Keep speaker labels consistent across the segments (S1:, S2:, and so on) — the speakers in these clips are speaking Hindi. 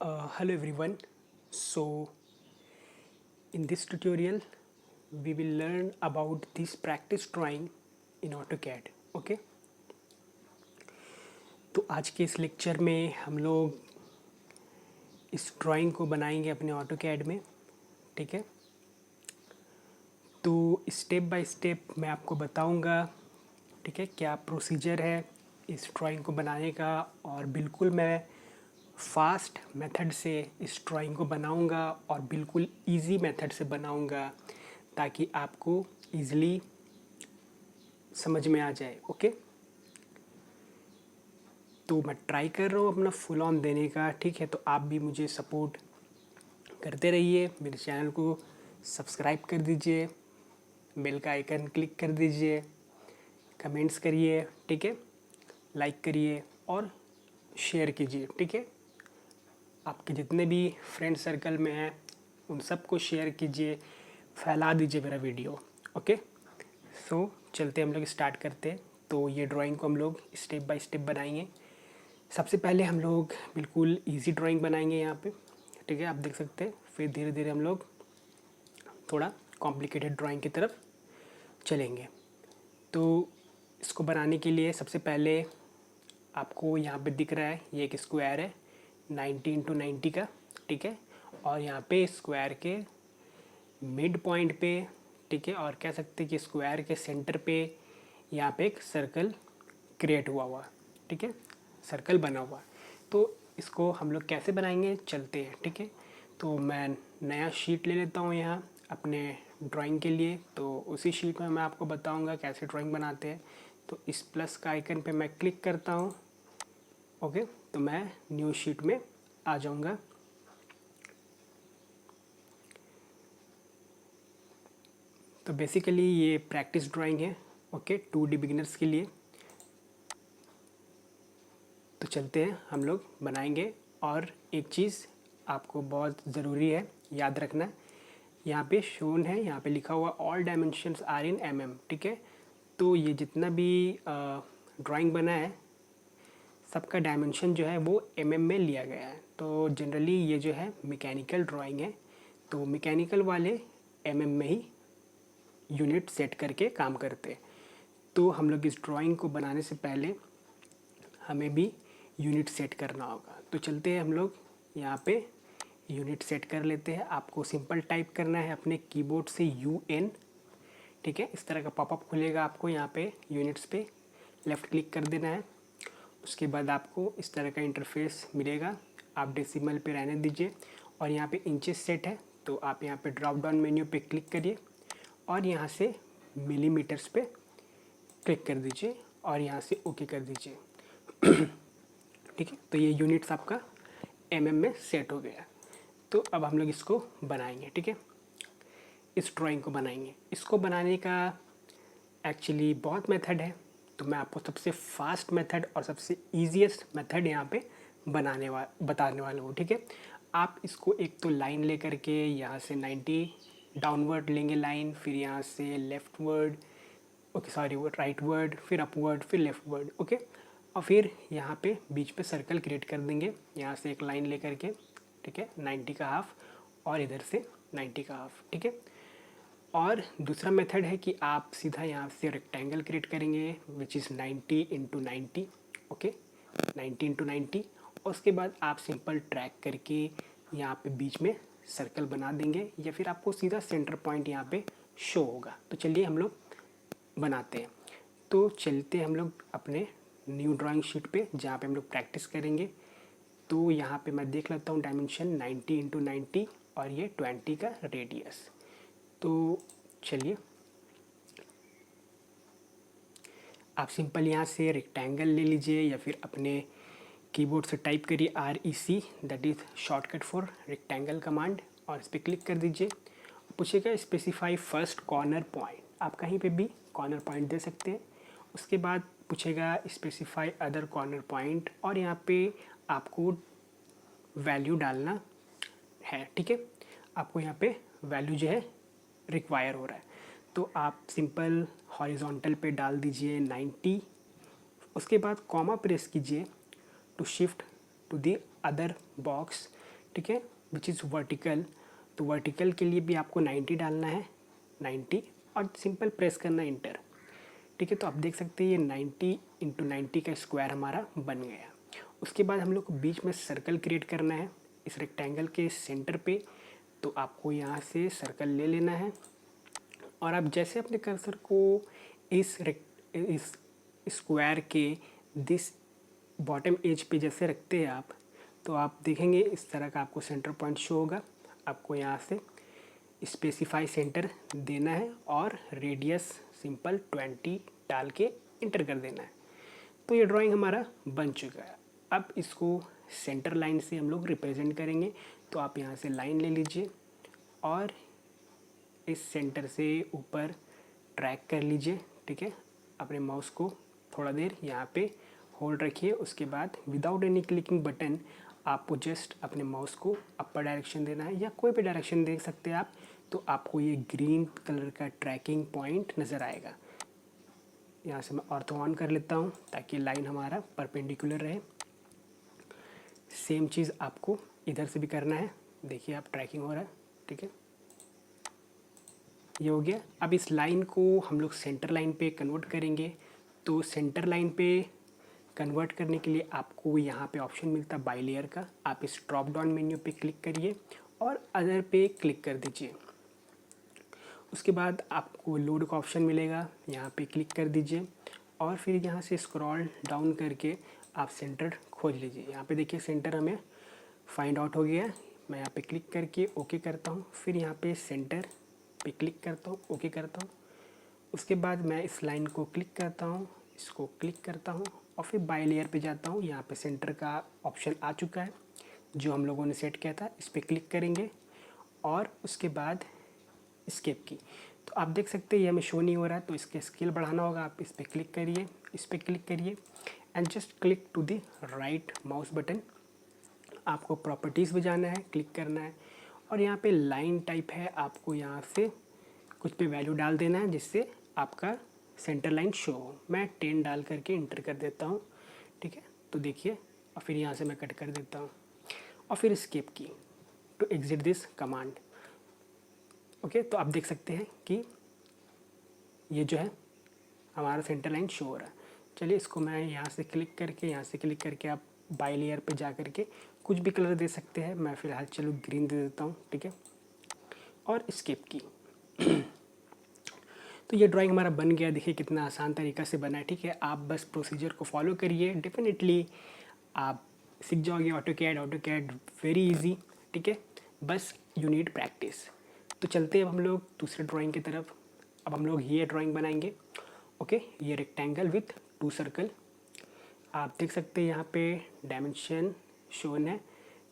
S1: Hello everyone. So in this tutorial we will learn about this practice drawing in AutoCAD. Okay तो आज के इस लेक्चर में हम लोग इस ड्राइंग को बनाएंगे अपने AutoCAD में. ठीक है, तो स्टेप बाय स्टेप मैं आपको बताऊंगा. ठीक है, क्या प्रोसीजर है इस ड्राइंग को बनाने का, और बिल्कुल मैं फास्ट मेथड से इस ड्राइंग को बनाऊंगा और बिल्कुल इजी मेथड से बनाऊंगा ताकि आपको इजीली समझ में आ जाए. ओके, तो मैं ट्राई कर रहा हूँ अपना फुल ऑन देने का. ठीक है, तो आप भी मुझे सपोर्ट करते रहिए. मेरे चैनल को सब्सक्राइब कर दीजिए, बेल का आइकन क्लिक कर दीजिए, कमेंट्स करिए. ठीक है, लाइक करिए और शेयर कीजिए. ठीक है, आपके जितने भी फ्रेंड सर्कल में हैं उन सबको शेयर कीजिए, फैला दीजिए मेरा वीडियो. ओके, सो चलते हम लोग स्टार्ट करते हैं. तो ये ड्राइंग को हम लोग स्टेप बाय स्टेप बनाएंगे. सबसे पहले हम लोग बिल्कुल इजी ड्राइंग बनाएंगे यहाँ पे. ठीक है, आप देख सकते हैं. फिर धीरे धीरे हम लोग थोड़ा कॉम्प्लिकेटेड ड्राइंग की तरफ चलेंगे. तो इसको बनाने के लिए सबसे पहले आपको यहाँ पे दिख रहा है ये एक स्क्वायर है 90x90 का. ठीक है, और यहाँ पे स्क्वायर के मिड पॉइंट पे, ठीक है, और कह सकते हैं कि स्क्वायर के सेंटर पे यहाँ पे एक सर्कल क्रिएट हुआ. ठीक है, सर्कल बना हुआ. तो इसको हम लोग कैसे बनाएंगे चलते हैं. ठीक है, तो मैं नया शीट ले लेता हूँ यहाँ अपने ड्राइंग के लिए. तो उसी शीट में मैं आपको बताऊँगा कैसे ड्राइंग बनाते हैं. तो इस प्लस का आइकन पे मैं क्लिक करता हूँ. ओके, तो मैं न्यू शीट में आ जाऊँगा. तो बेसिकली ये प्रैक्टिस ड्राइंग है. ओके, 2D बिगिनर्स के लिए. तो चलते हैं हम लोग बनाएंगे. और एक चीज़ आपको बहुत ज़रूरी है याद रखना, यहाँ पे शोन है, यहाँ पे लिखा हुआ all dimensions are in mm. ठीक है, तो ये जितना भी ड्राइंग बना है सबका डायमेंशन जो है वो mm में लिया गया है. तो जनरली ये जो है मैकेनिकल ड्राइंग है, तो मैकेनिकल वाले mm में ही यूनिट सेट करके काम करते हैं. तो हम लोग इस ड्राइंग को बनाने से पहले हमें भी यूनिट सेट करना होगा. तो चलते हैं हम लोग यहाँ पे यूनिट सेट कर लेते हैं. आपको सिंपल टाइप करना है अपने कीबोर्ड से UN. ठीक है, इस तरह का पॉपअप खुलेगा आपको. यहाँ पे यूनिट्स पे लेफ़्ट क्लिक कर देना है. उसके बाद आपको इस तरह का इंटरफेस मिलेगा. आप डेसिमल पे रहने दीजिए और यहाँ पे इंचेस सेट है, तो आप यहाँ पे ड्रॉप डाउन मेन्यू पे क्लिक करिए और यहाँ से मिलीमीटर्स पे क्लिक कर दीजिए और यहाँ से ओके कर दीजिए. ठीक है, तो ये यूनिट्स आपका mm में सेट हो गया. तो अब हम लोग इसको बनाएंगे. ठीक है, इस ड्राइंग को बनाएंगे. इसको बनाने का एक्चुअली बहुत मेथड है, तो मैं आपको सबसे फास्ट मेथड और सबसे ईजीएस्ट मेथड यहाँ पे बताने वाला हूँ. ठीक है, आप इसको एक तो लाइन ले करके यहाँ से 90 डाउनवर्ड लेंगे लाइन, फिर यहाँ से लेफ्टवर्ड, ओके सॉरी वो राइटवर्ड, फिर अपवर्ड, फिर लेफ्टवर्ड. ओके, और फिर यहाँ पे बीच पे सर्कल क्रिएट कर देंगे यहाँ से एक लाइन ले करके. ठीक है, 90 का हाफ और इधर से 90 का हाफ. ठीक है, और दूसरा मेथड है कि आप सीधा यहाँ से रेक्टेंगल क्रिएट करेंगे which is 90x90. Okay, 90x90, और उसके बाद आप सिंपल ट्रैक करके यहाँ पे बीच में सर्कल बना देंगे, या फिर आपको सीधा सेंटर पॉइंट यहाँ पे शो होगा. तो चलिए हम लोग बनाते हैं. तो चलते हम लोग अपने न्यू ड्राइंग शीट पे जहाँ पे हम लोग प्रैक्टिस करेंगे. तो यहाँ पे मैं देख लेता हूँ डायमेंशन 90x90 और ये 20 का रेडियस. तो चलिए आप सिंपल यहाँ से रेक्टेंगल ले लीजिए या फिर अपने कीबोर्ड से टाइप करिए REC, that is shortcut for rectangle command, और इस पर क्लिक कर दीजिए. पूछेगा स्पेसिफाई फर्स्ट कॉर्नर पॉइंट. आप कहीं पे भी कॉर्नर पॉइंट दे सकते हैं. उसके बाद पूछेगा स्पेसिफाई अदर कॉर्नर पॉइंट, और यहाँ पे आपको वैल्यू डालना है. ठीक है, आपको यहाँ पे वैल्यू जो है रिक्वायर हो रहा है. तो आप सिंपल हॉरिजॉन्टल पे डाल दीजिए 90. उसके बाद कॉमा प्रेस कीजिए to shift to the other box. ठीक है, विच इज़ वर्टिकल। तो वर्टिकल के लिए भी आपको 90 डालना है, 90, और सिंपल प्रेस करना है इंटर। ठीक है, तो आप देख सकते हैं ये 90 इंटू 90 का स्क्वायर हमारा बन गया। उसके बाद हम लोग को बीच में सर्कल क्रिएट करना है इस रेक्टेंगल के सेंटर पे। तो आपको यहाँ से सर्कल ले लेना है और आप जैसे अपने कर्सर को इस स्क्वायर के दिस बॉटम एज पे जैसे रखते हैं आप, तो आप देखेंगे इस तरह का आपको सेंटर पॉइंट शो होगा। आपको यहाँ से स्पेसिफाई सेंटर देना है और रेडियस सिंपल 20 डाल के इंटर कर देना है। तो ये ड्राइंग हमारा बन चुका है। अब इसको सेंटर लाइन से हम लोग रिप्रेजेंट करेंगे। तो आप यहाँ से लाइन ले लीजिए और इस सेंटर से ऊपर ट्रैक कर लीजिए। ठीक है, अपने माउस को थोड़ा देर यहाँ पे होल्ड रखिए। उसके बाद विदाउट एनी क्लिकिंग बटन आपको जस्ट अपने माउस को अपर डायरेक्शन देना है या कोई भी डायरेक्शन दे सकते हैं आप। तो आपको ये ग्रीन कलर का ट्रैकिंग पॉइंट नज़र आएगा। यहाँ से मैं ऑर्थो ऑन कर लेता हूँ ताकि लाइन हमारा परपेंडिकुलर रहे। सेम चीज़ आपको इधर से भी करना है। देखिए आप ट्रैकिंग हो रहा है। ठीक है, ये हो गया। अब इस लाइन को हम लोग सेंटर लाइन पे कन्वर्ट करेंगे। तो सेंटर लाइन पे कन्वर्ट करने के लिए आपको यहाँ पे ऑप्शन मिलता है बाई लेयर का। आप इस ड्रॉप डाउन मेन्यू पे क्लिक करिए और अदर पे क्लिक कर दीजिए। उसके बाद आपको लोड का ऑप्शन मिलेगा, यहाँ पे क्लिक कर दीजिए और फिर यहाँ से स्क्रॉल डाउन करके आप सेंटर खोज लीजिए। यहाँ पे देखिए सेंटर हमें फाइंड आउट हो गया। मैं यहाँ पे क्लिक करके ओके करता हूँ, फिर यहाँ पे सेंटर पे क्लिक करता हूँ, ओके करता हूँ। उसके बाद मैं इस लाइन को क्लिक करता हूँ, इसको क्लिक करता हूँ और फिर बाई लेयर पे जाता हूँ। यहाँ पे सेंटर का ऑप्शन आ चुका है जो हम लोगों ने सेट किया था। इस पर क्लिक करेंगे और उसके बाद स्केप की। तो आप देख सकते हैं ये हमें शो नहीं हो रहा है, तो इसके स्केल बढ़ाना होगा। आप इस पर क्लिक करिए, इस पर क्लिक करिए and just click to the right mouse button. आपको प्रॉपर्टीज़ में जाना है, क्लिक करना है और यहाँ पे लाइन टाइप है, आपको यहाँ से कुछ पे वैल्यू डाल देना है जिससे आपका सेंटर लाइन शो हो। मैं 10 डाल करके इंटर कर देता हूँ। ठीक है, तो देखिए और फिर यहाँ से मैं कट कर देता हूँ और फिर escape key to exit this command. Okay, तो आप देख सकते हैं कि ये जो है हमारा सेंटर लाइन शो हो रहा है। चलिए इसको मैं यहाँ से क्लिक करके आप बाई लेयर पे जा करके कुछ भी कलर दे सकते हैं। मैं फ़िलहाल चलो ग्रीन दे देता हूँ। ठीक है, और स्केप की। तो ये ड्राइंग हमारा बन गया। देखिए कितना आसान तरीका से बना है। ठीक है, आप बस प्रोसीजर को फॉलो करिए, डेफिनेटली आप सीख जाओगे ऑटो कैड वेरी इजी। ठीक है, बस यू नीड प्रैक्टिस। तो चलते हैं अब हम लोग दूसरे ड्राइंग की तरफ। अब हम लोग ये ड्राइंग बनाएंगे। ओके, ये रेक्टेंगल विथ 2 सर्कल। आप देख सकते हैं यहाँ पे डायमेंशन शोन है।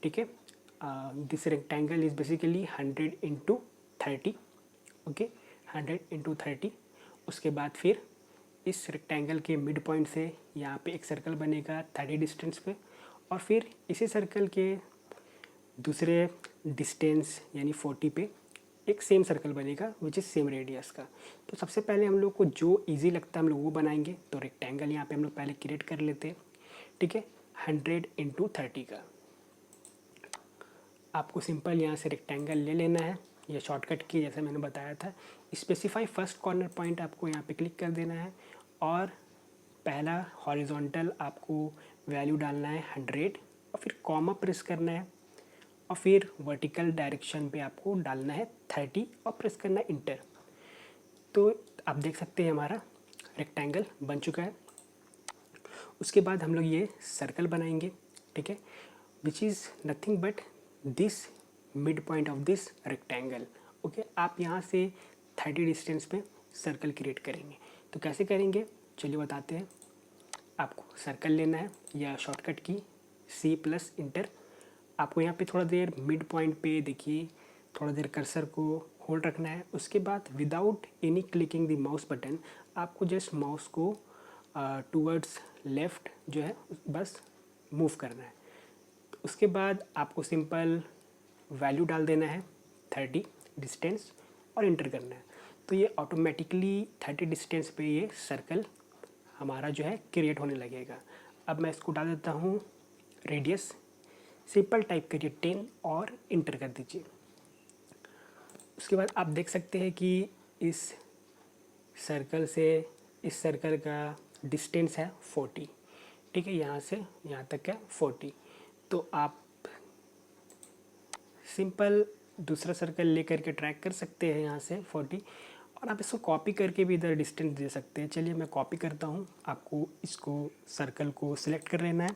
S1: ठीक है, this rectangle is basically 100 into 30। Okay, 100 into 30। उसके बाद फिर इस रेक्टेंगल के मिड पॉइंट से यहाँ पे एक सर्कल बनेगा 30 डिस्टेंस पे और फिर इसी सर्कल के दूसरे डिस्टेंस यानी 40 पे एक सेम सर्कल बनेगा विच इज़ सेम रेडियस का। तो सबसे पहले हम लोग को जो इजी लगता है हम लोग वो बनाएंगे। तो रेक्टेंगल यहाँ पे हम लोग पहले क्रिएट कर लेते हैं। ठीक है, 100 इंटू 30 का आपको सिंपल यहाँ से रेक्टेंगल ले लेना है या शॉर्टकट की जैसे मैंने बताया था। स्पेसिफाई फर्स्ट कॉर्नर पॉइंट आपको यहाँ पे क्लिक कर देना है और पहला हॉरिजॉन्टल आपको वैल्यू डालना है 100 और फिर कॉमा प्रेस करना है और फिर वर्टिकल डायरेक्शन पे आपको डालना है 30 और प्रेस करना है इंटर। तो आप देख सकते हैं हमारा रेक्टेंगल बन चुका है। उसके बाद हम लोग ये सर्कल बनाएंगे। ठीक है, which is nothing but this mid point of this rectangle. Okay, आप यहाँ से 30 डिस्टेंस पे सर्कल क्रिएट करेंगे। तो कैसे करेंगे चलिए बताते हैं। आपको सर्कल लेना है या शॉर्टकट की C+ इंटर। आपको यहाँ पे थोड़ा देर मिड पॉइंट पे देखिए थोड़ा देर कर्सर को होल्ड रखना है। उसके बाद without any clicking the mouse button आपको जस्ट माउस को टूवर्ड्स लेफ़्ट जो है बस मूव करना है। उसके बाद आपको सिंपल वैल्यू डाल देना है 30 डिस्टेंस और इंटर करना है। तो ये ऑटोमेटिकली 30 डिस्टेंस पे ये सर्कल हमारा जो है क्रिएट होने लगेगा। अब मैं इसको डाल देता हूँ रेडियस सिंपल टाइप करिए 10 और इंटर कर दीजिए। उसके बाद आप देख सकते हैं कि इस सर्कल से इस सर्कल का डिस्टेंस है 40, ठीक है, यहाँ से यहाँ तक है 40। तो आप सिंपल दूसरा सर्कल लेकर के ट्रैक कर सकते हैं यहाँ से 40, और आप इसको कॉपी करके भी इधर डिस्टेंस दे सकते हैं। चलिए मैं कॉपी करता हूँ। आपको इसको सर्कल को सिलेक्ट कर लेना है,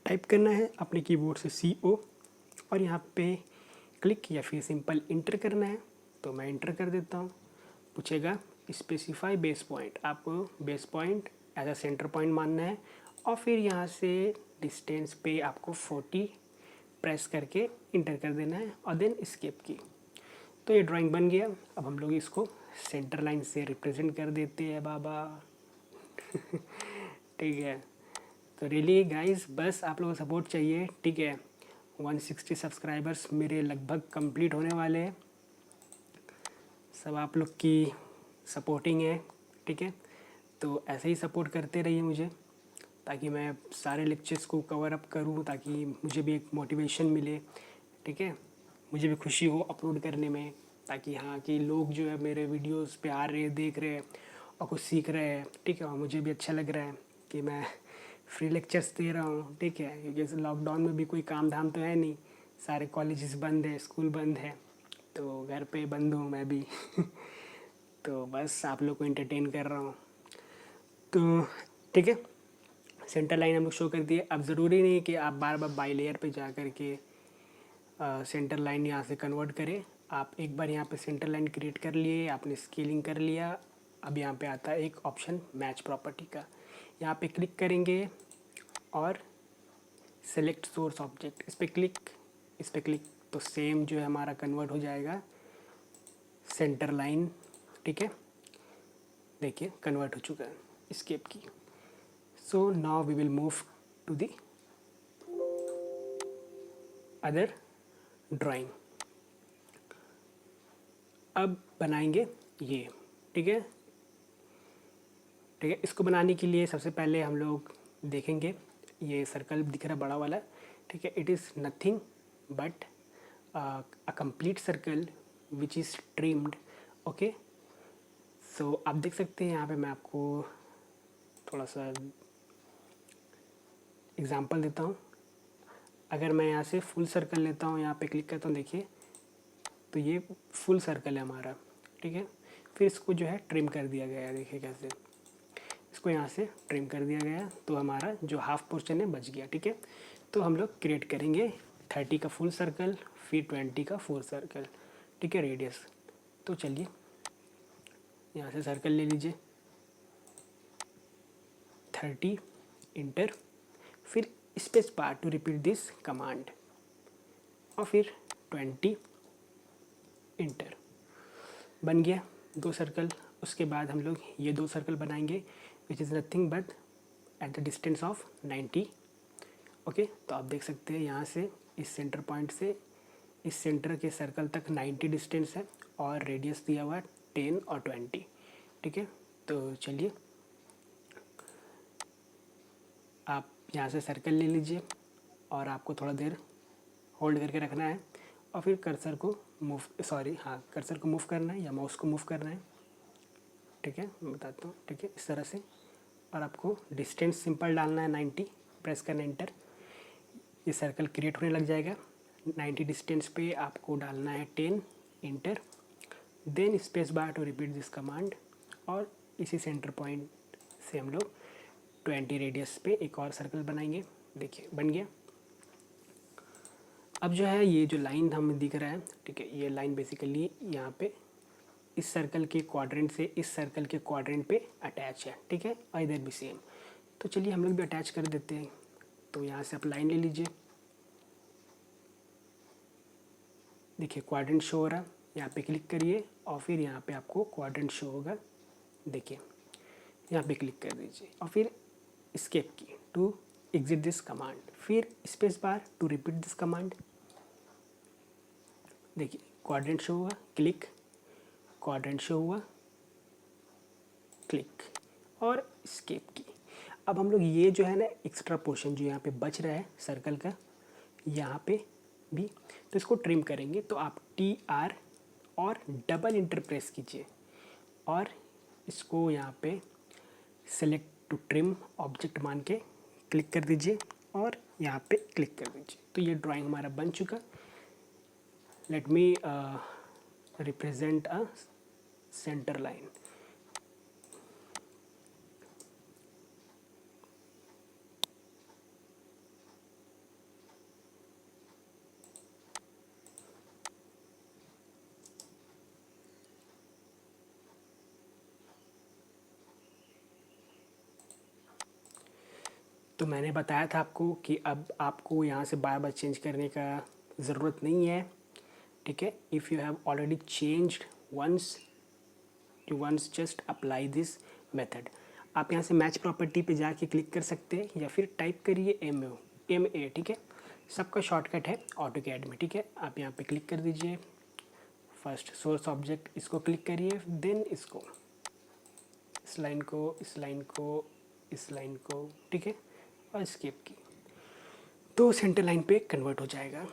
S1: टाइप करना है अपने कीबोर्ड से CO और यहाँ पे क्लिक या फिर सिंपल इंटर करना है। तो मैं इंटर कर देता हूँ। पूछेगा स्पेसिफाई बेस पॉइंट, आपको base point as a centre point मानना है और फिर यहाँ से डिस्टेंस पे आपको 40 प्रेस करके इंटर कर देना है और देन एस्केप की। तो ये ड्राइंग बन गया। अब हम लोग इसको सेंटर लाइन से रिप्रेजेंट कर देते हैं बाबा। ठीक है, तो रियली गाइस बस आप लोगों को सपोर्ट चाहिए, ठीक है। 160 सब्सक्राइबर्स मेरे लगभग कंप्लीट होने वाले हैं। सब आप लोग की सपोर्टिंग है, ठीक है। तो ऐसे ही सपोर्ट करते रहिए मुझे, ताकि मैं सारे लेक्चर्स को कवर अप करूँ, ताकि मुझे भी एक मोटिवेशन मिले, ठीक है। मुझे भी खुशी हो अपलोड करने में, ताकि हाँ कि लोग जो है मेरे वीडियोस पे आ रहे हैं, देख रहे हैं और कुछ सीख रहे हैं, ठीक है। और मुझे भी अच्छा लग रहा है कि मैं फ्री लेक्चर्स दे रहा हूँ, ठीक है। क्योंकि लॉकडाउन में भी कोई काम धाम तो है नहीं, सारे कॉलेजेस बंद है, स्कूल बंद है, तो घर पे बंद हूँ मैं भी। तो बस आप लोग को एंटरटेन कर रहा हूँ। तो ठीक है, सेंटर लाइन हम लोग शो कर दिए। अब ज़रूरी नहीं कि आप बार बार बाई लेयर पे जा कर के सेंटर लाइन यहाँ से कन्वर्ट करें। आप एक बार यहाँ पे सेंटर लाइन क्रिएट कर लिए, आपने स्केलिंग कर लिया। अब यहाँ पे आता है एक ऑप्शन मैच प्रॉपर्टी का, यहाँ पे क्लिक करेंगे और सेलेक्ट सोर्स ऑब्जेक्ट, इस पर क्लिक तो सेम जो है हमारा कन्वर्ट हो जाएगा सेंटर लाइन, ठीक है। देखिए कन्वर्ट हो चुका है, escape key. So now we will move to the other drawing. अब बनाएंगे ये, ठीक है। ठीक है, इसको बनाने के लिए सबसे पहले हम लोग देखेंगे ये सर्कल दिख रहा बड़ा वाला, ठीक है। It is nothing but a complete circle which is trimmed, okay. So आप देख सकते हैं यहाँ पे मैं आपको थोड़ा सा एग्जांपल देता हूँ। अगर मैं यहाँ से फुल सर्कल लेता हूँ, यहाँ पे क्लिक करता हूँ, देखिए तो ये फुल सर्कल है हमारा, ठीक है। फिर इसको जो है ट्रिम कर दिया गया है, देखिए कैसे इसको यहाँ से ट्रिम कर दिया गया, तो हमारा जो हाफ पोर्शन है बच गया, ठीक है। तो हम लोग क्रिएट करेंगे 30 का फुल सर्कल, फिर 20 का फुल सर्कल, ठीक है, रेडियस। तो चलिए यहाँ से सर्कल ले लीजिए, 30 इंटर, फिर space bar to repeat this command और फिर 20 इंटर। बन गया 2 सर्कल। उसके बाद हम लोग ये 2 सर्कल बनाएंगे which is nothing but at the distance of 90, okay. तो आप देख सकते हैं यहाँ से इस सेंटर पॉइंट से इस सेंटर के सर्कल तक 90 डिस्टेंस है और रेडियस दिया हुआ है 10 और 20, ठीक है। तो चलिए आप यहाँ से सर्कल ले लीजिए और आपको थोड़ा देर होल्ड करके रखना है और फिर कर्सर को कर्सर को मूव करना है या माउस को मूव करना है, ठीक है। मैं बताता हूँ, ठीक है, इस तरह से। और आपको डिस्टेंस सिंपल डालना है 90, प्रेस करना एंटर, ये सर्कल क्रिएट होने लग जाएगा। 90 डिस्टेंस पे आपको डालना है 10 enter, then space bar to repeat this command और इसी सेंटर पॉइंट से हम लोग 20 रेडियस पे एक और सर्कल बनाएंगे। देखिए बन गया। अब जो है ये जो लाइन हमें दिख रहा है, ठीक है, ये लाइन बेसिकली यहाँ पे इस सर्कल के क्वाड्रेंट से इस सर्कल के क्वाड्रेंट पे अटैच है, ठीक है, और इधर भी सेम। तो चलिए हम लोग भी अटैच कर देते हैं। तो यहाँ से आप लाइन ले लीजिए, देखिए क्वाड्रेंट शो हो रहा है, यहाँ पे क्लिक करिए और फिर यहाँ पे आपको क्वाड्रेंट शो होगा, देखिए यहाँ पे क्लिक कर दीजिए और फिर escape key to exit this command, फिर space bar to repeat this command. देखिए क्वाड्रेंट शो हुआ, क्लिक, क्वाड्रेंट शो हुआ, क्लिक और एस्केप की। अब हम लोग ये जो है ना एक्स्ट्रा पोर्शन जो यहाँ पे बच रहा है सर्कल का, यहाँ पे भी। तो इसको ट्रिम करेंगे तो आप TR और डबल इंटर प्रेस कीजिए और इसको यहाँ पे सेलेक्ट टू ट्रिम ऑब्जेक्ट मान के क्लिक कर दीजिए और यहाँ पे क्लिक कर दीजिए। तो ये ड्राइंग हमारा बन चुका। Let me represent a centre line. तो मैंने बताया था आपको कि अब आपको यहाँ से बार बार चेंज करने का ज़रूरत नहीं है, ठीक है। If you have already changed once, you once just apply this method. आप यहाँ से मैच प्रॉपर्टी पे जाके क्लिक कर सकते हैं या फिर टाइप करिए MA, ठीक है। सबका शॉर्टकट है ऑटोकैड में, ठीक है। आप यहाँ पे क्लिक कर दीजिए, फर्स्ट सोर्स ऑब्जेक्ट इसको क्लिक करिए, देन इसको, इस लाइन को, इस लाइन को, इस लाइन को, ठीक है, और स्केप की, तो सेंटर लाइन पे कन्वर्ट हो जाएगा।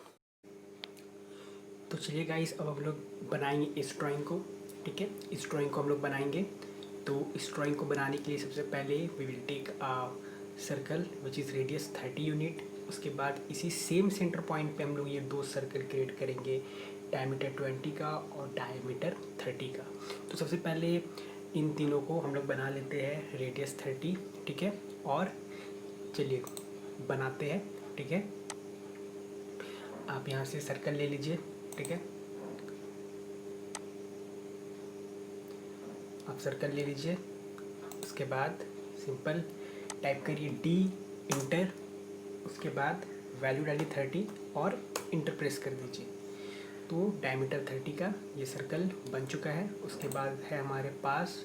S1: तो चलिए गाइस, अब हम लोग बनाएंगे इस ड्राइंग को, ठीक है। इस ड्राइंग को हम लोग बनाएंगे। तो इस ड्राइंग को बनाने के लिए सबसे पहले we will take a circle which is radius 30 unit. उसके बाद इसी सेम सेंटर पॉइंट पे हम लोग ये दो सर्कल क्रिएट करेंगे, डायमीटर 20 का और डायमीटर 30 का। तो सबसे पहले इन तीनों को हम लोग बना लेते हैं, रेडियस 30, ठीक है। और चलिए बनाते हैं, ठीक है। आप यहाँ से सर्कल ले लीजिए, ठीक है। आप सर्कल ले लीजिए, उसके बाद सिंपल टाइप करिए D इंटर, उसके बाद वैल्यू डालिए 30 और इंटर प्रेस कर दीजिए। तो डायमीटर 30 का ये सर्कल बन चुका है। उसके बाद है हमारे पास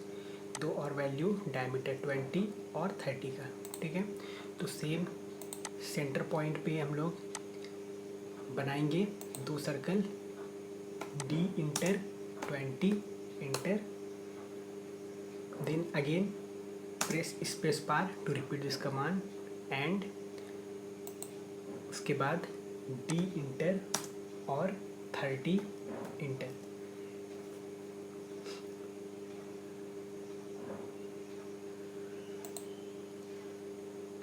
S1: दो और वैल्यू, डायमीटर 20 और 30 का, ठीक है। तो सेम सेंटर पॉइंट पे हम लोग बनाएंगे दो circle, D inter 20 inter, then again press space bar to repeat this command and उसके बाद D इंटर और 30 इंटर।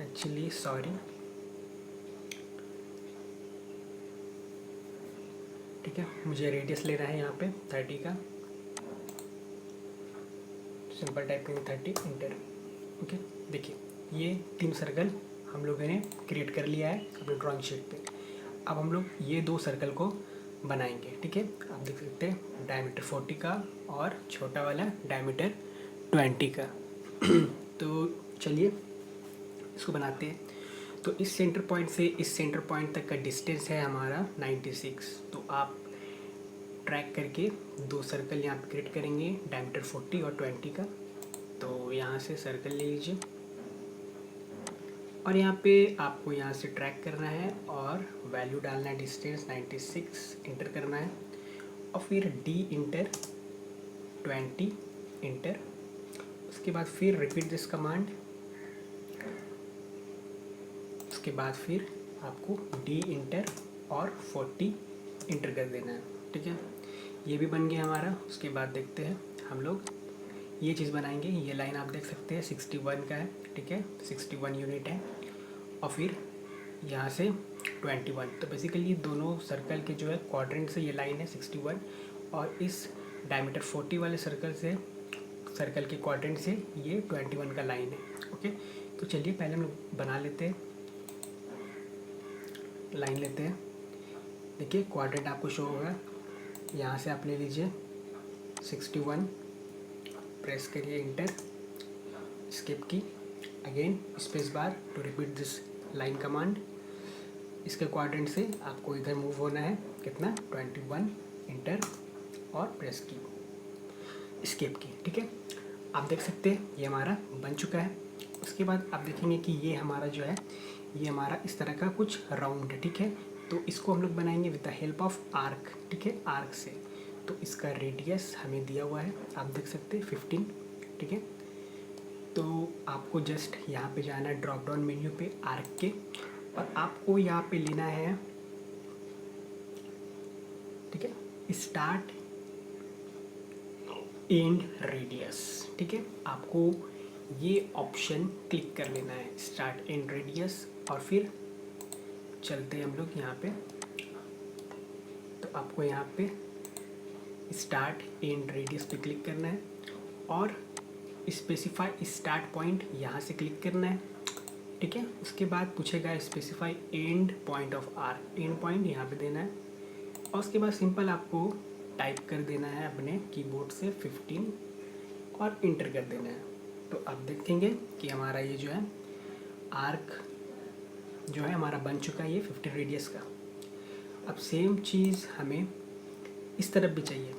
S1: एक्चुअली सॉरी, ठीक है, मुझे रेडियस लेना है यहाँ पे 30 का। सिंपल टाइप करेंगे 30 इंटर, ओके। देखिए ये तीन सर्कल हम लोगों ने क्रिएट कर लिया है अपने ड्राइंग शीट पे। अब हम लोग ये दो सर्कल को बनाएंगे, ठीक है। आप देख सकते हैं डायमीटर 40 का और छोटा वाला डायमीटर 20 का। तो चलिए इसको बनाते हैं। तो इस सेंटर पॉइंट से इस सेंटर पॉइंट तक का डिस्टेंस है हमारा 96। तो आप ट्रैक करके दो सर्कल यहाँ पे क्रिएट करेंगे, डायमीटर 40 और 20 का। तो यहाँ से सर्कल ले लीजिए और यहाँ पे आपको यहाँ से ट्रैक करना है और वैल्यू डालना है, डिस्टेंस 96 इंटर करना है और फिर D इंटर 20 इंटर। उसके बाद फिर रिपीट दिस कमांड, उसके बाद फिर आपको D इंटर और 40 इंटर कर देना है, ठीक है। ये भी बन गया हमारा। उसके बाद देखते हैं हम लोग ये चीज़ बनाएंगे। ये लाइन आप देख सकते हैं 61 का है, ठीक है, 61 यूनिट है और फिर यहाँ से 21। तो बेसिकली दोनों सर्कल के जो है क्वाड्रेंट से ये लाइन है 61 और इस डायमीटर 40 वाले सर्कल से, सर्कल के क्वाड्रेंट से ये 21 का लाइन है, ओके। तो चलिए पहले हम लोग बना लेते हैं, लाइन लेते हैं। देखिए क्वाड्रेंट आपको शो होगा, यहाँ से आप ले लीजिए 61, प्रेस करिए enter, skip key, again space bar to repeat this line command. इसके क्वाड्रेंट से आपको इधर मूव होना है, कितना, 21 इंटर और प्रेस की, स्किप की, ठीक है। आप देख सकते हैं ये हमारा बन चुका है। उसके बाद आप देखेंगे कि ये हमारा जो है ये हमारा इस तरह का कुछ राउंड है, ठीक है। तो इसको हम लोग बनाएंगे with the help of arc, ठीक है, आर्क से। तो इसका रेडियस हमें दिया हुआ है, आप देख सकते हैं 15, ठीक है। तो आपको जस्ट यहाँ पे जाना है ड्रॉप डाउन मेन्यू पे आर्क के और आपको यहाँ पे लेना है ठीक है, स्टार्ट एंड रेडियस। ठीक है, आपको ये ऑप्शन क्लिक कर लेना है, स्टार्ट एंड रेडियस, और फिर चलते हैं हम लोग यहाँ पे। तो आपको यहाँ पे स्टार्ट एंड रेडियस पे क्लिक करना है और स्पेसिफाई स्टार्ट पॉइंट यहाँ से क्लिक करना है। ठीक है, उसके बाद पूछेगा specify and point of arc, and point यहाँ पे देना है और उसके बाद सिंपल आपको टाइप कर देना है अपने कीबोर्ड से 15 और इंटर कर देना है। तो आप देखेंगे कि हमारा ये जो है आर्क जो है हमारा बन चुका है, ये 15 रेडियस का। अब सेम चीज़ हमें इस तरफ भी चाहिए।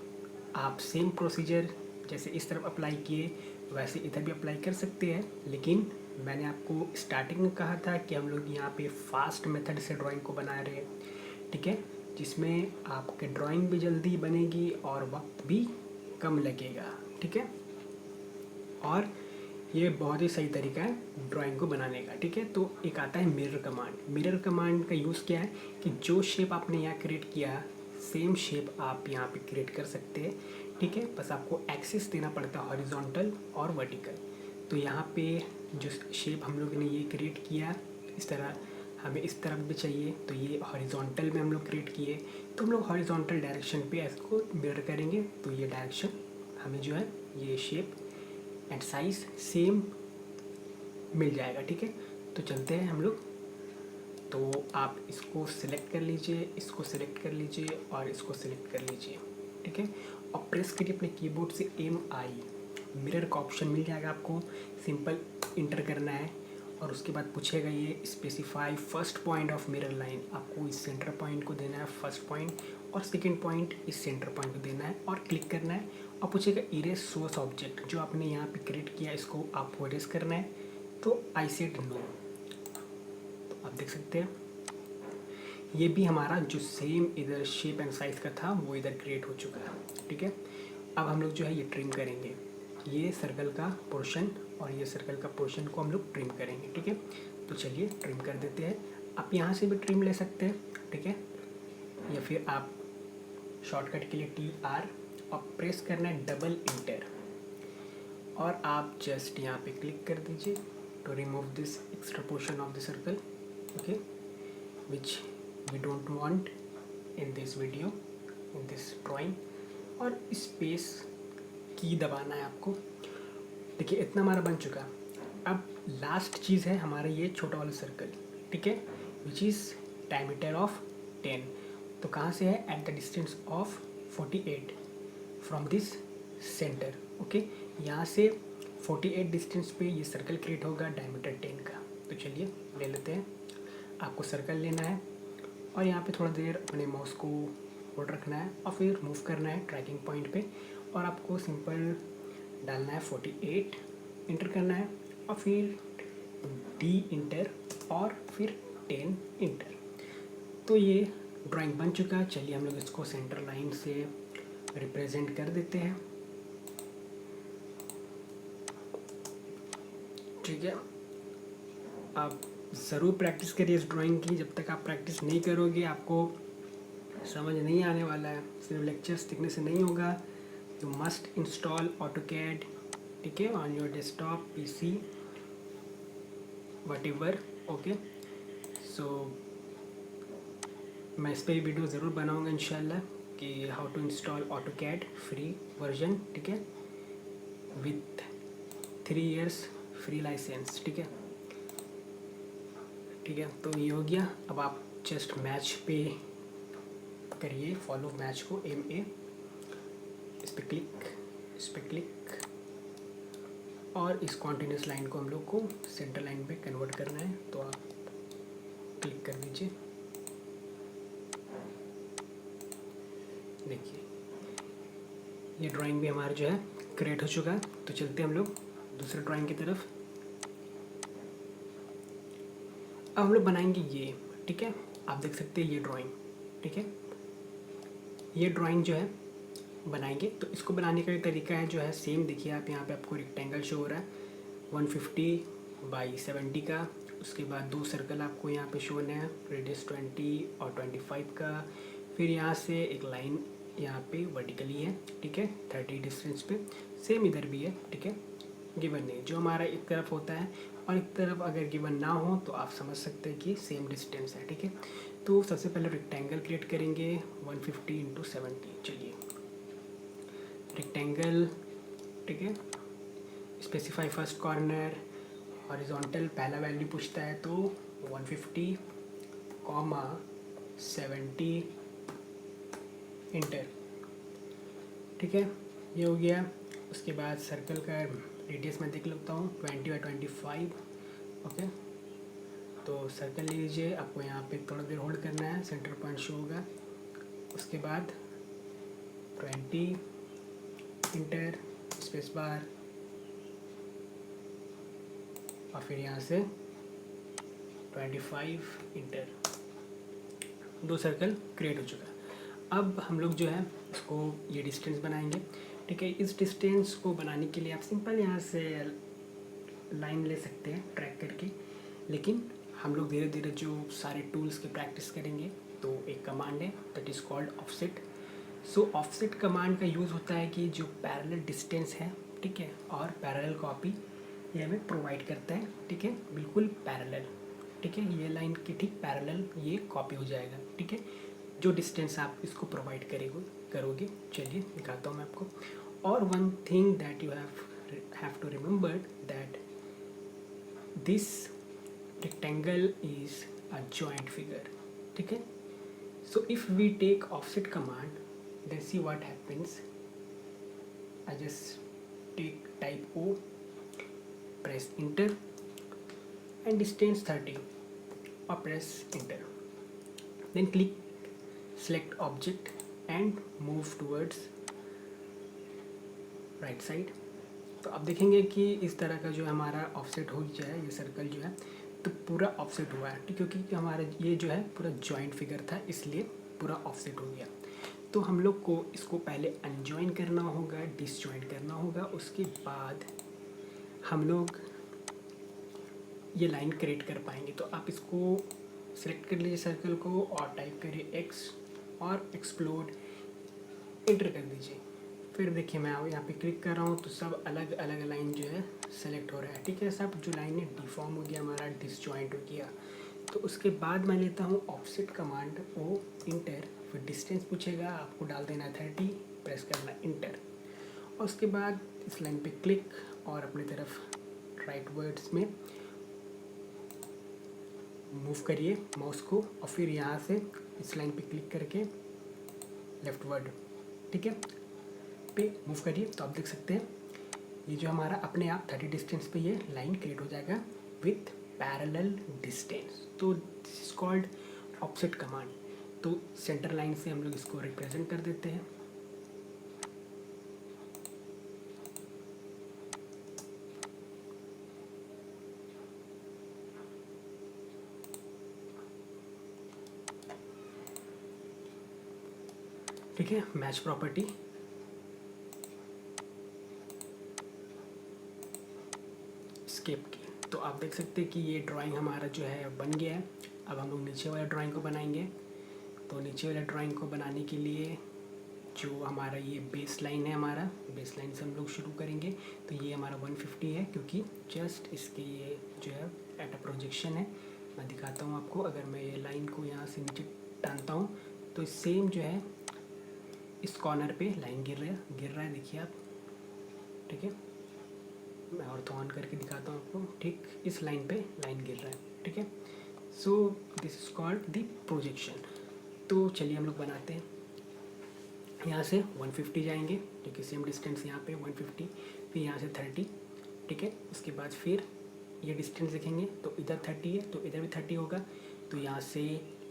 S1: आप सेम प्रोसीजर जैसे इस तरफ अप्लाई किए वैसे इधर भी अप्लाई कर सकते हैं, लेकिन मैंने आपको स्टार्टिंग में कहा था कि हम लोग यहाँ पे फास्ट मेथड से ड्राइंग को बना रहे हैं। ठीक है, जिसमें आपके ड्राइंग भी जल्दी बनेगी और वक्त भी कम लगेगा। ठीक है, और ये बहुत ही सही तरीका है ड्राइंग को बनाने का। ठीक है, तो एक आता है मिरर कमांड। मिरर कमांड का यूज़ क्या है कि जो शेप आपने यहाँ क्रिएट किया सेम शेप आप यहाँ पे क्रिएट कर सकते हैं। ठीक है, बस आपको एक्सिस देना पड़ता है हॉरिजॉन्टल और वर्टिकल। तो यहाँ पे जो शेप हम लोग ने ये क्रिएट किया इस तरह, हमें इस तरफ भी चाहिए, तो ये हॉरिजॉन्टल में हम लोग क्रिएट किए, तो हम लोग हॉरिजॉन्टल डायरेक्शन पे इसको मिरर करेंगे, तो ये डायरेक्शन हमें जो है ये शेप एंड साइज सेम मिल जाएगा। ठीक है, तो चलते हैं हम लोग। तो आप इसको सिलेक्ट कर लीजिए, इसको सिलेक्ट कर लीजिए और इसको सिलेक्ट कर लीजिए। ठीक है, और प्रेस करिए अपने कीबोर्ड से MI, मिरर का ऑप्शन मिल जाएगा आपको। सिंपल इंटर करना है और उसके बाद पूछेगा ये specify first point of mirror line. आपको इस सेंटर पॉइंट को देना है फर्स्ट पॉइंट, और सेकंड पॉइंट इस सेंटर पॉइंट को देना है और क्लिक करना है। और पूछेगा इरेज सोर्स ऑब्जेक्ट, जो आपने यहाँ पे क्रिएट किया इसको आपको इरेज करना है, तो आई सेड नो। तो आप देख सकते हैं ये भी हमारा जो सेम इधर शेप एंड साइज का था वो इधर क्रिएट हो चुका है। ठीक है, अब हम लोग जो है ये ट्रिम करेंगे, ये सर्कल का पोर्शन और ये सर्कल का पोर्शन को हम लोग ट्रिम करेंगे। ठीक है, तो चलिए ट्रिम कर देते हैं। आप यहाँ से भी ट्रिम ले सकते हैं। ठीक है, या फिर आप शॉर्टकट के लिए TR और प्रेस करना है डबल इंटर, और आप जस्ट यहाँ पे क्लिक कर दीजिए to remove this extra portion of the circle, okay, which we don't want in this video, in this drawing. और स्पेस की दबाना है आपको। देखिए इतना हमारा बन चुका। अब लास्ट चीज़ है हमारा ये छोटा वाला सर्कल। ठीक है, विच इज़ डायमीटर ऑफ 10। तो कहाँ से है, at the distance of 48 from this centre. Okay, यहाँ से 48 डिस्टेंस पे ये सर्कल क्रिएट होगा डायमीटर 10 का। तो चलिए ले लेते हैं। आपको सर्कल लेना है और यहाँ पे थोड़ा देर अपने माउस को होल्ड रखना है और फिर मूव करना है ट्रैकिंग पॉइंट पे, और आपको सिंपल डालना है 48, इंटर करना है और फिर D इंटर और फिर 10 इंटर। तो ये ड्राइंग बन चुका है। चलिए हम लोग इसको सेंटर लाइन से रिप्रेजेंट कर देते हैं। ठीक है, आप ज़रूर प्रैक्टिस करिए इस ड्राइंग की। जब तक आप प्रैक्टिस नहीं करोगे आपको समझ नहीं आने वाला है, सिर्फ लेक्चर्स देखने से नहीं होगा। यू मस्ट इंस्टॉल AutoCAD, ठीक है, on your desktop, PC, whatever. Okay, so मैं इस पर वीडियो ज़रूर बनाऊंगा इंशाल्लाह कि how to install AutoCAD free version. ठीक है, विथ 3 years फ्री लाइसेंस। ठीक है, ठीक है, तो ये हो गया। अब आप जस्ट मैच पे करिए, फॉलो मैच को, MA, इस पर क्लिक और इस कॉन्टिन्यूस लाइन को हम लोग को सेंटर लाइन पे कन्वर्ट करना है। तो आप क्लिक कर दीजिए। देखिए ये ड्राइंग भी हमारा जो है क्रिएट हो चुका है। तो चलते हैं हम लोग दूसरे ड्राइंग की तरफ। अब हम लोग बनाएंगे ये। ठीक है, आप देख सकते हैं ये ड्राइंग। ठीक है, ये ड्राइंग जो है बनाएंगे। तो इसको बनाने का तरीका है जो है सेम। देखिए आप यहाँ पे आपको रेक्टेंगल शो हो रहा है 150/70 का। उसके बाद 2 सर्कल आपको यहाँ पे शो होने हैं, रेडियस 20 और 25 का। फिर यहाँ से एक लाइन यहाँ पे वर्टिकली है, ठीक है, 30 डिस्टेंस पे, सेम इधर भी है, ठीक है, गिवन नहीं, जो हमारा एक तरफ होता है और एक तरफ अगर गिवन ना हो तो आप समझ सकते हैं कि सेम डिस्टेंस है, ठीक है। तो सबसे पहले रेक्टेंगल क्रिएट करेंगे 150 × 70। चलिए रेक्टेंगल, ठीक है, स्पेसिफाई फर्स्ट कॉर्नर, हॉरिजॉन्टल पहला वैल्यू पूछता है तो 150, 70 इंटर, ठीक है, ये हो गया। उसके बाद सर्कल का रेडियस मैं देख लेता हूँ 20/25, ओके। तो सर्कल ले लीजिए, आपको यहाँ पे थोड़ा देर होल्ड करना है, सेंटर पॉइंट शो होगा। उसके बाद 20 इंटर, स्पेस बार, और फिर यहाँ से 25 इंटर, 2 सर्कल क्रिएट हो चुका। अब हम लोग जो है इसको ये डिस्टेंस बनाएंगे, ठीक है। इस डिस्टेंस को बनाने के लिए आप सिंपल यहाँ से लाइन ले सकते हैं ट्रैक करके, लेकिन हम लोग धीरे धीरे जो सारे टूल्स की प्रैक्टिस करेंगे तो एक कमांड है that is called offset. So offset command का यूज़ होता है कि जो पैरेलल डिस्टेंस है, ठीक है, और पैरेलल कॉपी ये हमें प्रोवाइड करता है, ठीक है, बिल्कुल पैरेलल, ठीक है, ये लाइन की ठीक पैरेलल ये कॉपी हो जाएगा, ठीक है, जो डिस्टेंस आप इसको प्रोवाइड करोगे। चलिए दिखाता हूँ मैं आपको। और one thing that you have to remember that this rectangle is a joint figure, ठीक है। So if we take offset command, then see what happens. I just type O, press enter, and distance 30, or press enter. Then click select object and move towards right side. तो आप देखेंगे कि इस तरह का जो हमारा ऑफसेट हो जाए, ये सर्कल जो है तो पूरा ऑफसेट हुआ है, ठीक, क्योंकि हमारा ये जो है पूरा जॉइंट फिगर था, इसलिए पूरा ऑफसेट हो गया। तो हम लोग को इसको पहले अनजॉइन करना होगा, डिसजॉइंट करना होगा, उसके बाद हम लोग ये लाइन क्रिएट कर पाएंगे। तो आप इसको सिलेक्ट कर लीजिए सर्कल को और टाइप करिए X और एक्सप्लोड, एंटर कर दीजिए। फिर देखिए मैं यहाँ पे क्लिक कर रहा हूँ तो सब अलग अलग लाइन जो है सेलेक्ट हो रहा है, ठीक है। सब जो लाइन है डिफॉर्म हो गया, हमारा डिसजॉइंट हो गया। तो उसके बाद मैं लेता हूँ ऑफसेट कमांड O, इंटर, फिर डिस्टेंस पूछेगा, आपको डाल देना है 30, प्रेस करना इंटर, और उसके बाद इस लाइन पे क्लिक और अपनी तरफ राइट वर्ड्स में मूव करिए माउस को, और फिर यहाँ से इस लाइन पे क्लिक करके लेफ्ट वर्ड, ठीक है, पे मूव करिए। तो आप देख सकते हैं ये जो हमारा अपने आप 30 डिस्टेंस पे ये लाइन क्रिएट हो जाएगा विथ पैरेलल डिस्टेंस। तो this is called offset command. तो सेंटर लाइन से हम लोग इसको रिप्रेजेंट कर देते हैं। ठीक है, मैच प्रॉपर्टी, स्केप की। तो आप देख सकते हैं कि ये ड्राइंग हमारा जो है बन गया है। अब हम लोग नीचे वाले ड्राइंग को बनाएंगे। तो नीचे वाले ड्राइंग को बनाने के लिए जो हमारा ये बेस लाइन है, हमारा बेस लाइन से हम लोग शुरू करेंगे। तो ये हमारा 150 है, क्योंकि जस्ट इसके ये जो है एट अ प्रोजेक्शन है। मैं दिखाता हूँ आपको। अगर मैं ये लाइन को यहाँ से नीचे टानता हूँ तो सेम जो है इस कॉर्नर पे लाइन गिर रहा है, देखिए आप, ठीक है। मैं ऑर्थो ऑन करके दिखाता हूँ आपको। ठीक इस लाइन पे लाइन गिर रहा है, ठीक है। So this is called the projection. तो चलिए हम लोग बनाते हैं। यहाँ से 150 जाएंगे, ठीक है, सेम डिस्टेंस यहाँ पे 150, फिर यहाँ से 30, ठीक है। उसके बाद फिर ये डिस्टेंस देखेंगे तो इधर 30 है तो इधर भी 30 होगा। तो यहाँ से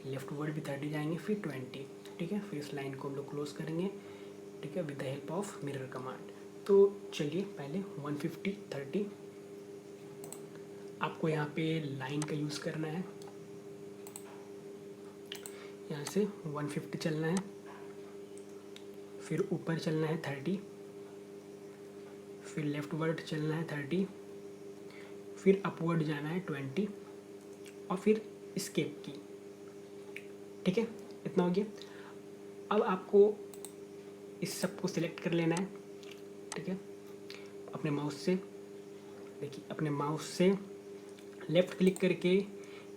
S1: लेफ्ट वर्ड भी 30 जाएंगे, फिर 20, ठीक है। फिर इस लाइन को हम लोग क्लोज करेंगे, ठीक है, with the help of mirror command. तो चलिए पहले 150 30 आपको यहाँ पे लाइन का यूज़ करना है। यहाँ से 150 चलना है, फिर ऊपर चलना है 30, फिर लेफ्ट वर्ड चलना है 30, फिर अपवर्ड जाना है 20, और फिर स्केप की, ठीक है। इतना हो गया। अब आपको इस सब को सिलेक्ट कर लेना है, ठीक है। अपने माउस से देखिए, अपने माउस से लेफ़्ट क्लिक करके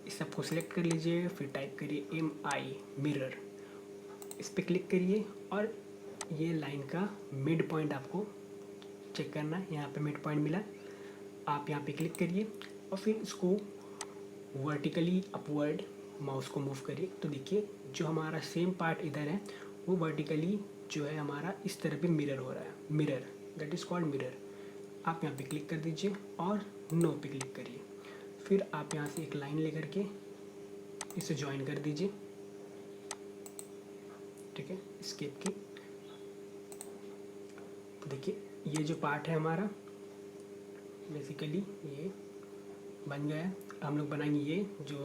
S1: इस सब को सिलेक्ट कर लीजिए, फिर टाइप करिए MI मिरर, इस पर क्लिक करिए और ये लाइन का मिड पॉइंट आपको चेक करना है। यहाँ पे मिड पॉइंट मिला, आप यहाँ पे क्लिक करिए और फिर इसको वर्टिकली अपवर्ड माउस को मूव करिए। तो देखिए जो हमारा सेम पार्ट इधर है वो वर्टिकली जो है हमारा इस तरह पे मिरर हो रहा है, mirror, that is called mirror. आप यहाँ पे क्लिक कर दीजिए और नो पे क्लिक करिए। फिर आप यहाँ से एक लाइन लेकर के इसे ज्वाइन कर दीजिए, ठीक है, स्केप की। तो देखिए ये जो पार्ट है हमारा बेसिकली ये बन गया है। हम लोग बनाएंगे ये जो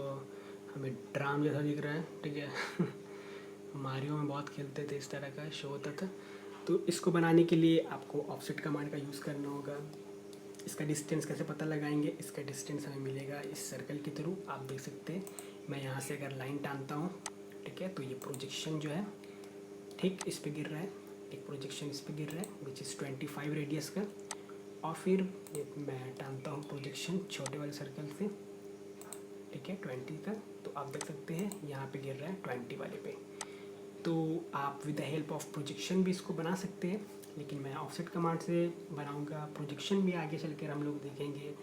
S1: हमें ड्राम जैसा दिख रहा है, ठीक है। मारियो में बहुत खेलते थे, इस तरह का शो होता था। तो इसको बनाने के लिए आपको ऑफसेट कमांड का यूज़ करना होगा। इसका डिस्टेंस कैसे पता लगाएंगे, इसका डिस्टेंस हमें मिलेगा इस सर्कल के थ्रू। आप देख सकते हैं मैं यहाँ से अगर लाइन टानता हूँ, ठीक है, तो ये प्रोजेक्शन जो है ठीक इस पे गिर रहा है, एक प्रोजेक्शन इस पे गिर रहा है विच इज़ 25 रेडियस का। और फिर मैं टानता हूँ प्रोजेक्शन छोटे वाले सर्कल से, ठीक है, 20 का। तो आप देख सकते हैं यहाँ पे गिर रहा है 20 वाले पे। तो आप with the help of projection भी इसको बना सकते हैं, लेकिन मैं ऑफसेट कमांड से बनाऊंगा। प्रोजेक्शन भी आगे चलकर हम लोग देखेंगे,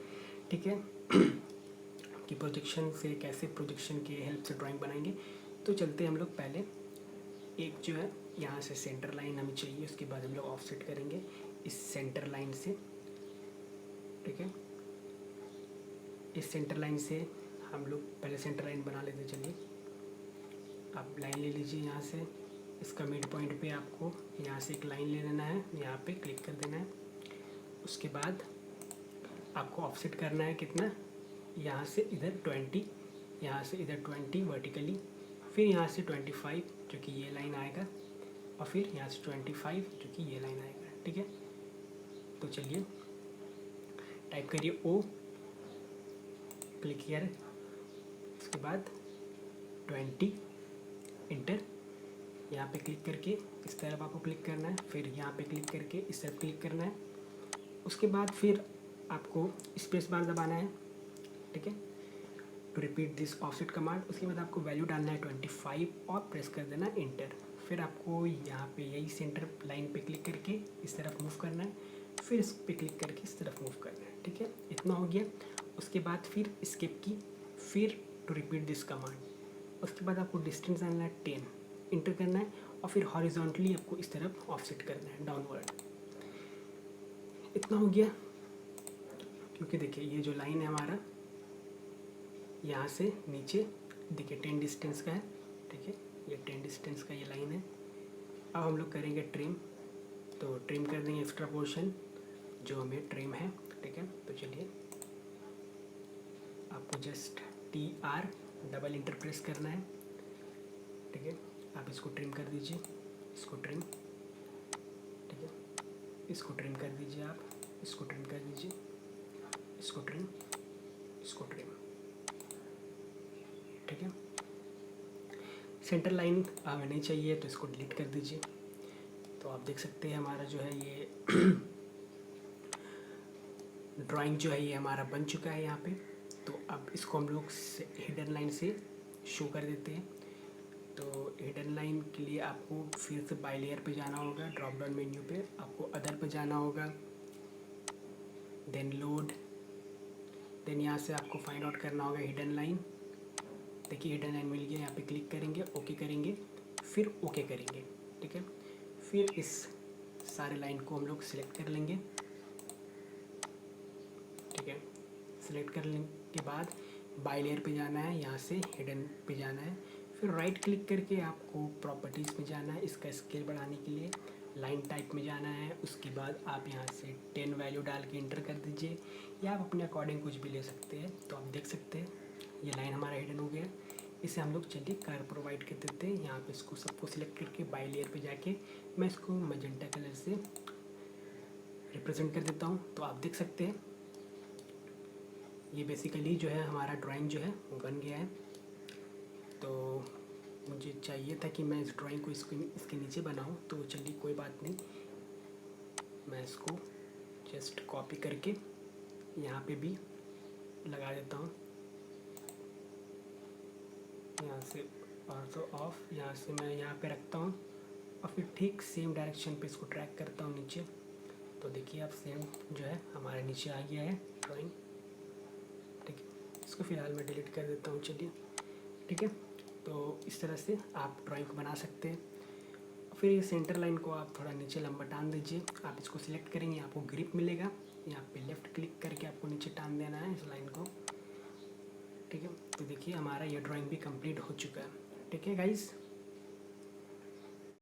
S1: ठीक है, कि प्रोजेक्शन से कैसे प्रोजेक्शन के हेल्प से ड्राइंग बनाएंगे। तो चलते हैं हम लोग पहले एक जो है यहाँ से सेंटर लाइन हमें चाहिए, उसके बाद हम लोग ऑफसेट करेंगे इस सेंटर लाइन से, ठीक है। इस सेंटर लाइन से हम लोग पहले सेंटर लाइन बना लेते। चलिए आप लाइन ले लीजिए यहाँ से, इसका मिड पॉइंट पे आपको यहाँ से एक लाइन ले लेना है, यहाँ पे क्लिक कर देना है। उसके बाद आपको ऑफसेट करना है कितना, यहाँ से इधर 20, यहाँ से इधर 20 वर्टिकली, फिर यहाँ से 25 जो कि ये लाइन आएगा, और फिर यहाँ से 25 जो कि ये लाइन आएगा, ठीक है। तो चलिए टाइप करिए O, क्लिक हियर, उसके बाद 20, इंटर। यहाँ पे क्लिक करके इस तरफ आपको क्लिक करना है, फिर यहाँ पे क्लिक करके इस तरफ क्लिक करना है। उसके बाद फिर आपको स्पेस बार दबाना है, ठीक है, to repeat this offset command. उसके बाद आपको वैल्यू डालना है 25 और प्रेस कर देना इंटर। फिर आपको यहाँ पे यही सेंटर लाइन पे क्लिक करके इस तरफ मूव करना है, फिर इस पे क्लिक करके इस तरफ मूव करना है, ठीक है। इतना हो गया। उसके बाद फिर स्केप की, फिर टू रिपीट दिस कमांड। उसके बाद आपको डिस्टेंस डालना है 10, इंटर करना है, और फिर हॉरिजॉन्टली आपको इस तरफ ऑफसेट करना है डाउनवर्ड। इतना हो गया। क्योंकि देखिए ये जो लाइन है हमारा यहाँ से नीचे देखिए 10 डिस्टेंस का है, ठीक है, ये 10 डिस्टेंस का ये लाइन है। अब हम लोग करेंगे ट्रिम, तो ट्रिम कर देंगे एक्स्ट्रा पोर्शन जो हमें ट्रिम है, ठीक है। तो चलिए आपको just TR double enter press करना है, ठीक है। आप इसको ट्रिम कर दीजिए, इसको ट्रिम, ठीक है, इसको ट्रिम कर दीजिए, आप इसको ट्रिम कर दीजिए, इसको ट्रिम, इसको ट्रिम, ठीक है। सेंटर लाइन हमें नहीं चाहिए तो इसको डिलीट कर दीजिए। तो आप देख सकते हैं हमारा जो है ये ड्राइंग जो है ये हमारा बन चुका है यहाँ पे। तो अब इसको हम लोग हिडन लाइन से शो कर देते हैं। तो हिडन लाइन के लिए आपको फिर से बाय लेयर पे जाना होगा, ड्रॉप डाउन मेन्यू पे आपको अदर पे जाना होगा, देन लोड, देन यहाँ से आपको फाइंड आउट करना होगा हिडन लाइन। देखिए हिडन लाइन मिल गया, यहाँ पे क्लिक करेंगे, ओके करेंगे, फिर ओके करेंगे, ठीक है। फिर इस सारे लाइन को हम लोग सिलेक्ट कर लेंगे, ठीक है। सिलेक्ट करने के बाद बाय लेयर पे जाना है, यहाँ से हिडन पे जाना है, फिर राइट क्लिक करके आपको प्रॉपर्टीज़ पे जाना है, इसका स्केल बढ़ाने के लिए लाइन टाइप में जाना है। उसके बाद आप यहाँ से 10 वैल्यू डाल के इंटर कर दीजिए, या आप अपने अकॉर्डिंग कुछ भी ले सकते हैं। तो आप देख सकते हैं ये लाइन हमारा हिडन हो गया। इसे हम लोग चलिए कलर प्रोवाइड कर देते हैं। यहाँ पे इसको सबको सिलेक्ट करके बाय लेयर पे जाके मैं इसको मजेंटा कलर से रिप्रेजेंट कर देता हूँ। तो आप देख सकते हैं ये बेसिकली जो है हमारा ड्राइंग जो है वो बन गया है। तो मुझे चाहिए था कि मैं इस ड्राइंग को इसके नीचे बनाऊं, तो चलिए कोई बात नहीं, मैं इसको जस्ट कॉपी करके यहाँ पे भी लगा देता हूँ। यहाँ से ऑर्थो ऑफ, यहाँ से मैं यहाँ पे रखता हूँ और फिर ठीक सेम डायरेक्शन पे इसको ट्रैक करता हूँ नीचे। तो देखिए आप सेम जो है हमारे नीचे आ गया है ड्राइंग। ठीक है, इसको फ़िलहाल मैं डिलीट कर देता हूँ। चलिए ठीक है, तो इस तरह से आप ड्राइंग को बना सकते हैं। फिर ये सेंटर लाइन को आप थोड़ा नीचे लंबा टान दीजिए। आप इसको सिलेक्ट करेंगे, आपको ग्रिप मिलेगा, यहाँ पे लेफ़्ट क्लिक करके आपको नीचे टान देना है इस लाइन को। ठीक है, तो देखिए हमारा ये ड्राइंग भी कंप्लीट हो चुका है। ठीक है गाइज़।